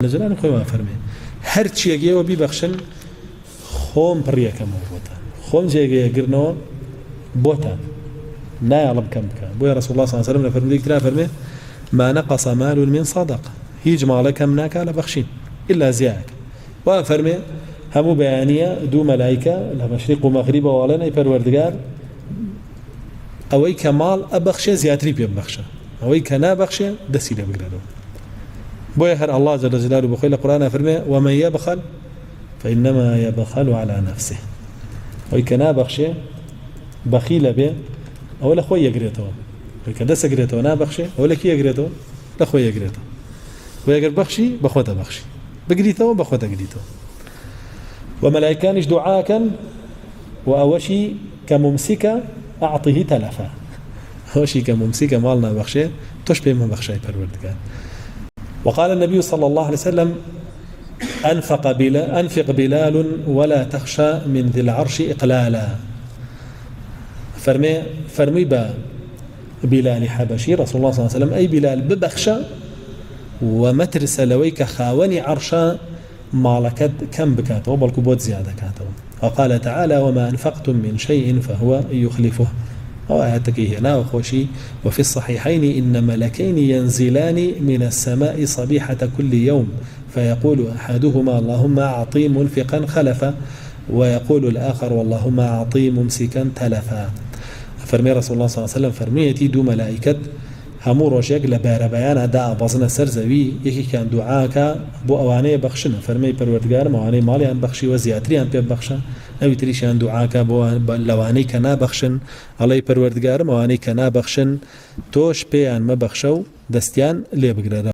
نزلان خوي ما فرمي هر شيء جيو ببخشن خوم بريا كم بوتا خوم جيجي قرنوا بوتا لا يعلم كم كان بويا رسول الله صلى الله عليه وسلم فرمي ذيك فرمي ما نقص مال من صدقة يجمع لك مناك على بخشين إلا زياك وفرمي همو بيانية دو ملائكة المشرق ومغرب ولنا يبروردقار أوي كمال أبخشة زياتري بيبخشة أوي كنا بخشة دسيلة بقرده بويا هر الله جل جلاله بخيل القرآن فرمي ومن يبخل فإنما يبخل على نفسه أوي كنا بخشة بخيل به أولا خوي يقريته وكذا قريته أنا بخشة أولا كي يقريته لا خوي يقريته ويقر بخشي بخوته بخشي بقريته بخوته قريته وملائكانش دعاء وأوشي كممسكة أعطيه تلفا أوشي كممسكة مالنا بخشة تشبه من بخشة بالوردقان. وقال النبي صلى الله عليه وسلم أنفق بلال ولا تخشى من ذي العرش إقلالا فرمي بلال حبشي رسول الله صلى الله عليه وسلم أي بلال ببخشة ومترس لويك خاوني عرشا مالكت كم بكاته بل كبوت زيادة كاته. وقال تعالى وما أنفقتم من شيء فهو يخلفه وآياتك هنا وخوشي. وفي الصحيحين إن ملكين ينزلان من السماء صبيحة كل يوم فيقول أحدهما اللهم أعطي منفقا خلفا ويقول الآخر واللهم أعطي ممسكا تلفا. فرمي رسول الله صلى الله عليه وسلم فرميتي دو ملائكة همو روشيك لبارة بيانا دا بازنا سرزوي يكي كان دعاكا بو اواني بخشنا فرمي پروردگار مواني مالي ان بخشي وزياتري ان بيب بخشا اوي تريش ان دعاكا بو لواني كنا بخشن علي پروردگار مواني كنا بخشن توش بيان ما بخشو دستيان لي بقرر